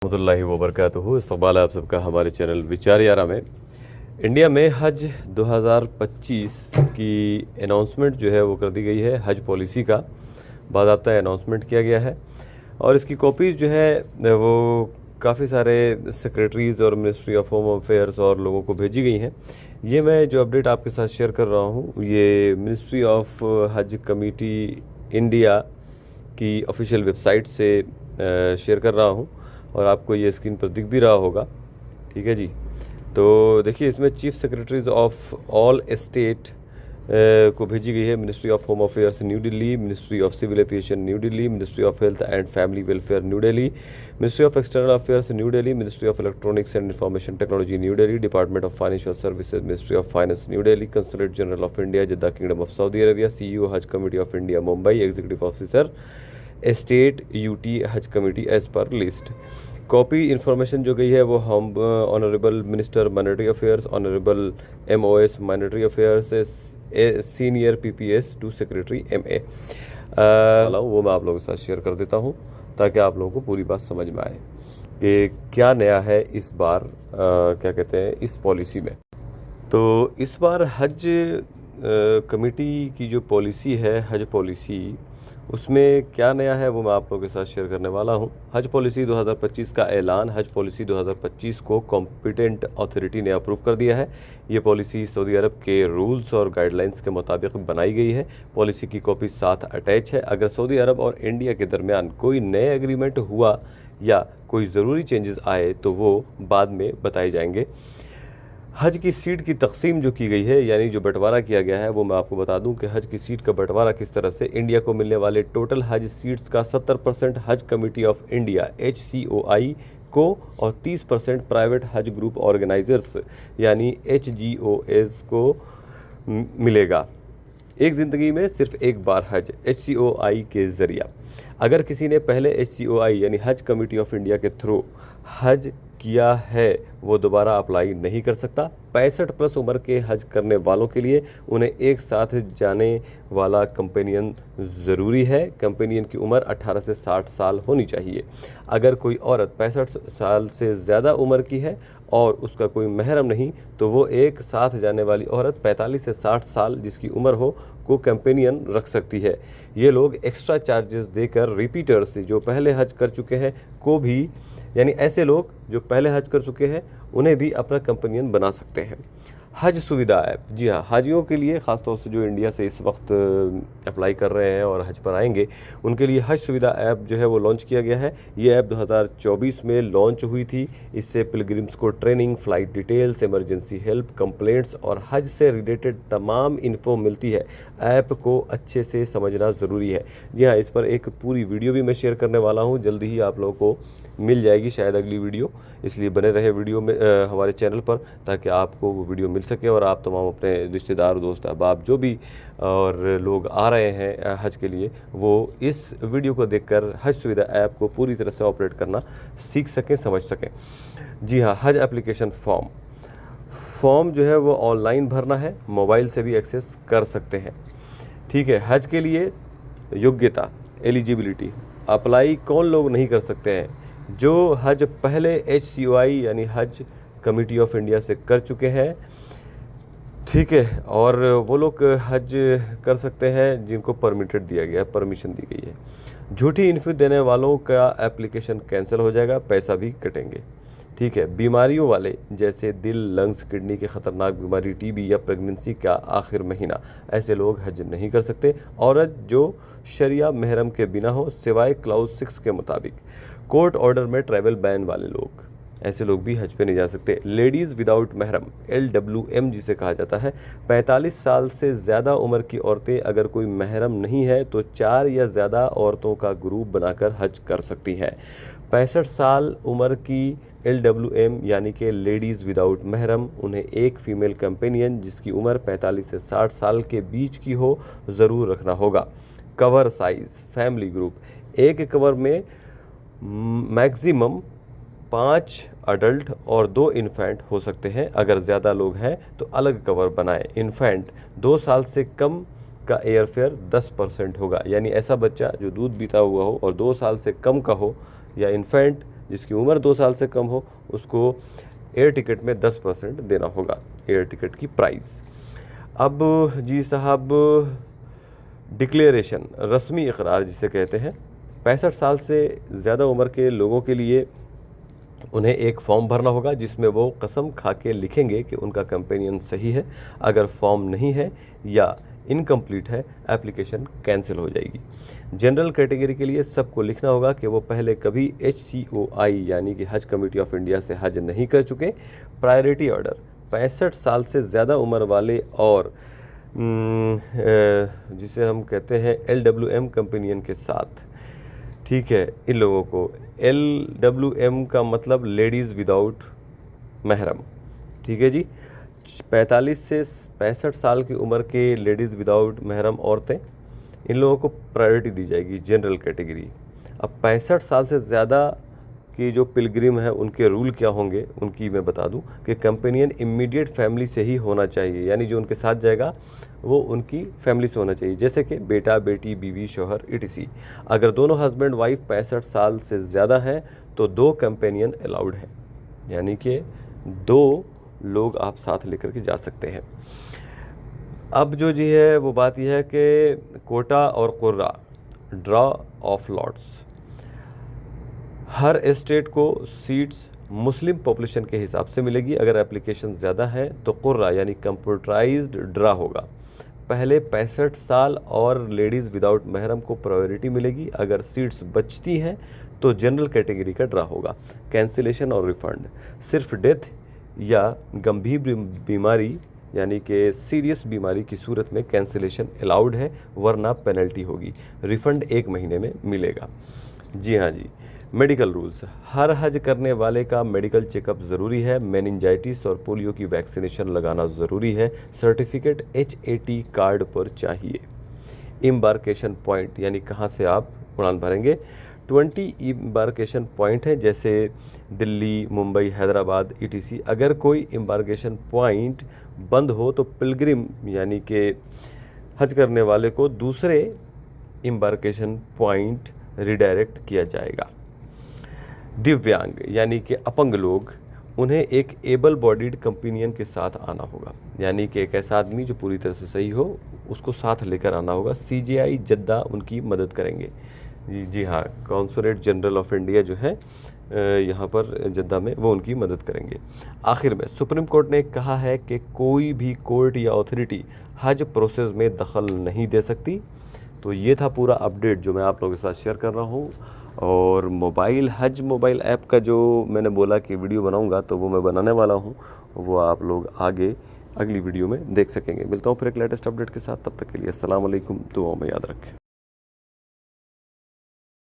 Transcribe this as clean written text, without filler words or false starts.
रहमतुल्लाहि व बरकातुहू। इस्तक़बाल है आप सबका हमारे चैनल विचार यारा में। इंडिया में हज 2025 की अनाउंसमेंट जो है वो कर दी गई है। हज पॉलिसी का बाज़ाब्ता अनाउंसमेंट किया गया है और इसकी कॉपीज़ जो है वो काफ़ी सारे सेक्रेटरीज़ और मिनिस्ट्री ऑफ होम अफेयर्स और लोगों को भेजी गई हैं। ये मैं जो अपडेट आपके साथ शेयर कर रहा हूँ ये मिनिस्ट्री ऑफ हज कमेटी इंडिया की ऑफिशियल वेबसाइट से शेयर कर रहा हूँ और आपको ये स्क्रीन पर दिख भी रहा होगा। ठीक है जी, तो देखिए इसमें chief secretaries of all state को भेजी गई है। Ministry of home affairs new Delhi, ministry of civil aviation new Delhi, ministry of health and family welfare new Delhi, ministry of external affairs new Delhi, ministry of electronics and information technology new Delhi, department of financial services, ministry of finance new Delhi, consulate general of India Jeddah kingdom of Saudi Arabia, CEO Haj committee of India Mumbai, executive officer state UT Haj committee as per list. Copy information जो गई है वो हम honourable minister minority affairs, honourable MOS minority affairs, senior PPS to secretary MA वो मैं आप लोगों के साथ शेयर कर देता हूँ ताकि आप लोगों को पूरी बात समझ में आए कि क्या नया है इस बार क्या कहते हैं इस पॉलिसी में। तो इस बार हज कमेटी की जो पॉलिसी है हज पॉलिसी उसमें क्या नया है वो मैं आप लोगों के साथ शेयर करने वाला हूं। हज पॉलिसी 2025 का ऐलान। हज पॉलिसी 2025 को कॉम्पिटेंट अथॉरिटी ने अप्रूव कर दिया है। ये पॉलिसी सऊदी अरब के रूल्स और गाइडलाइंस के मुताबिक बनाई गई है। पॉलिसी की कॉपी साथ अटैच है। अगर सऊदी अरब और इंडिया के दरमियान कोई नए एग्रीमेंट हुआ या कोई ज़रूरी चेंजेस आए तो वो बाद में बताए जाएंगे। हज की सीट की तकसीम जो की गई है यानी जो बंटवारा किया गया है वो मैं आपको बता दूं कि हज की सीट का बंटवारा किस तरह से। इंडिया को मिलने वाले टोटल हज सीट्स का 70% हज कमेटी ऑफ इंडिया HCOI को और 30% प्राइवेट हज ग्रुप ऑर्गेनाइजर्स यानी HGOs को मिलेगा। एक ज़िंदगी में सिर्फ एक बार हज HCOI के ज़रिया। अगर किसी ने पहले HCOI यानी हज कमेटी ऑफ इंडिया के थ्रू हज किया है वो दोबारा अप्लाई नहीं कर सकता। 65+ उम्र के हज करने वालों के लिए उन्हें एक साथ जाने वाला कंपेनियन ज़रूरी है। कंपेनियन की उम्र 18 से 60 साल होनी चाहिए। अगर कोई औरत 65 साल से ज़्यादा उम्र की है और उसका कोई महरम नहीं तो वो एक साथ जाने वाली औरत 45 से 60 साल जिसकी उम्र हो को कंपेनियन रख सकती है। ये लोग एक्स्ट्रा चार्जेस देकर रिपीटर्स जो पहले हज कर चुके हैं को भी यानी ऐसे लोग जो पहले हज कर चुके हैं उन्हें भी अपना कंपेनियन बना सकते हैं। हज सुविधा ऐप, जी हाँ, हाजियों के लिए ख़ासतौर से जो इंडिया से इस वक्त अप्लाई कर रहे हैं और हज पर आएंगे उनके लिए हज सुविधा ऐप जो है वो लॉन्च किया गया है। ये ऐप 2024 में लॉन्च हुई थी। इससे पिलग्रिम्स को training, flight details, emergency help, complaints और हज से रिलेटेड तमाम इन्फो मिलती है। ऐप को अच्छे से समझना ज़रूरी है। जी हाँ, इस पर एक पूरी वीडियो भी मैं शेयर करने वाला हूँ। जल्दी ही आप लोगों को मिल जाएगी शायद अगली वीडियो, इसलिए बने रहे वीडियो में हमारे चैनल पर ताकि आपको वो वीडियो मिल सके और आप तमाम अपने रिश्तेदार, दोस्त, अहबाब जो भी और लोग आ रहे हैं हज के लिए वो इस वीडियो को देखकर हज सुविधा ऐप को पूरी तरह से ऑपरेट करना सीख सकें, समझ सकें। जी हाँ, हज एप्लीकेशन फॉर्म जो है वो ऑनलाइन भरना है, मोबाइल से भी एक्सेस कर सकते हैं। ठीक है, हज के लिए योग्यता, एलिजिबिलिटी, अप्लाई कौन लोग नहीं कर सकते हैं? जो हज पहले HCOI यानी हज कमेटी ऑफ इंडिया से कर चुके हैं, ठीक है, और वो लोग हज कर सकते हैं जिनको परमिटेड दिया गया है, परमिशन दी गई है। झूठी इन्फो देने वालों का एप्लीकेशन कैंसिल हो जाएगा, पैसा भी कटेंगे। ठीक है, बीमारियों वाले जैसे दिल, लंग्स, किडनी की ख़तरनाक बीमारी, TB या प्रेगनेंसी का आखिर महीना, ऐसे लोग हज नहीं कर सकते। औरत जो शरिया महरम के बिना हो सिवाय क्लाउज 6 के मुताबिक। कोर्ट ऑर्डर में ट्रैवल बैन वाले लोग, ऐसे लोग भी हज पे नहीं जा सकते। लेडीज़ विदाउट महरम, LWM जिसे कहा जाता है, 45 साल से ज़्यादा उम्र की औरतें अगर कोई महरम नहीं है तो 4 या ज़्यादा औरतों का ग्रुप बनाकर हज कर सकती हैं। 65 साल उम्र की LWM यानी कि लेडीज़ विदाउट महरम, उन्हें एक फ़ीमेल कंपेनियन जिसकी उम्र 45 से 60 साल के बीच की हो ज़रूर रखना होगा। कवर साइज़, फैमिली ग्रुप, एक कवर में मैक्सिमम 5 अडल्ट और 2 इन्फेंट हो सकते हैं। अगर ज़्यादा लोग हैं तो अलग कवर बनाएं। इन्फेंट 2 साल से कम का एयरफेयर 10% होगा, यानी ऐसा बच्चा जो दूध पीता हुआ हो और 2 साल से कम का हो या इन्फेंट जिसकी उम्र 2 साल से कम हो उसको एयर टिकट में 10% देना होगा, एयर टिकट की प्राइस। अब जी साहब, डिक्लेरेशन, रस्मी इकरार जिसे कहते हैं, 65 साल से ज़्यादा उम्र के लोगों के लिए उन्हें एक फॉर्म भरना होगा जिसमें वो कसम खा के लिखेंगे कि उनका कंपेनियन सही है। अगर फॉर्म नहीं है या इनकम्प्लीट है, एप्लीकेशन कैंसिल हो जाएगी। जनरल कैटेगरी के लिए सबको लिखना होगा कि वो पहले कभी HCOI यानी कि हज कमेटी ऑफ इंडिया से हज नहीं कर चुके। प्रायोरिटी ऑर्डर 65 साल से ज़्यादा उम्र वाले और जिसे हम कहते हैं LWM कंपेनियन के साथ, ठीक है, इन लोगों को LWM का मतलब लेडीज़ विदाउट महरम, ठीक है जी। 45 से 65 साल की उम्र के लेडीज़ विदाउट महरम औरतें, इन लोगों को प्रायोरिटी दी जाएगी, जनरल कैटेगरी। अब 65 साल से ज़्यादा की जो पिलग्रिम है उनके रूल क्या होंगे उनकी मैं बता दूं कि कंपेनियन इमीडिएट फैमिली से ही होना चाहिए, यानी जो उनके साथ जाएगा वो उनकी फैमिली से होना चाहिए, जैसे कि बेटा बेटी, बीवी, शौहर, etc। अगर दोनों हस्बैंड वाइफ 65 साल से ज़्यादा हैं तो 2 कंपेनियन अलाउड हैं, यानी कि 2 लोग आप साथ लेकर के जा सकते हैं। अब जो जी है वो बात यह है कि कोटा और कुर्रा, draw of lots, her state को सीट्स मुस्लिम पॉपुलेशन के हिसाब से मिलेगी। अगर एप्लीकेशन ज़्यादा है तो कुर्रा यानी कंप्यूटराइज्ड ड्रा होगा। पहले 65 साल और लेडीज़ विदाउट महरम को प्रायोरिटी मिलेगी। अगर सीट्स बचती हैं तो जनरल कैटेगरी का ड्रा होगा। कैंसिलेशन और रिफ़ंड, सिर्फ डेथ या गंभीर बीमारी यानी कि सीरियस बीमारी की सूरत में कैंसिलेशन अलाउड है, वरना पेनल्टी होगी। रिफ़ंड 1 महीने में मिलेगा। जी हाँ जी। मेडिकल रूल्स, हर हज करने वाले का मेडिकल चेकअप ज़रूरी है। मेनिंजाइटिस और पोलियो की वैक्सीनेशन लगाना ज़रूरी है। सर्टिफिकेट HAT कार्ड पर चाहिए। एम्बार्केशन पॉइंट यानी कहाँ से आप उड़ान भरेंगे, 20 एम्बार्केशन पॉइंट है, जैसे दिल्ली, मुंबई, हैदराबाद, etc। अगर कोई एम्बार्केशन पॉइंट बंद हो तो पिलग्रिम यानी कि हज करने वाले को दूसरे एम्बार्केशन पॉइंट रिडायरेक्ट किया जाएगा। दिव्यांग यानी कि अपंग लोग, उन्हें एक एबल बॉडीड कंपेनियन के साथ आना होगा, यानी कि एक ऐसा आदमी जो पूरी तरह से सही हो उसको साथ लेकर आना होगा। CJI जद्दा उनकी मदद करेंगे। जी हाँ, कॉन्सुलेट जनरल ऑफ इंडिया जो है यहाँ पर जद्दा में, वो उनकी मदद करेंगे। आखिर में सुप्रीम कोर्ट ने कहा है कि कोई भी कोर्ट या अथॉरिटी हज प्रोसेस में दखल नहीं दे सकती। तो ये था पूरा अपडेट जो मैं आप लोगों के साथ शेयर कर रहा हूँ। और हज मोबाइल ऐप का जो मैंने बोला कि वीडियो बनाऊंगा, तो वो मैं बनाने वाला हूँ, वो आप लोग आगे अगली वीडियो में देख सकेंगे। मिलता हूँ फिर एक लेटेस्ट अपडेट के साथ, तब तक के लिए अस्सलाम वालेकुम, दुआओं में याद रखें।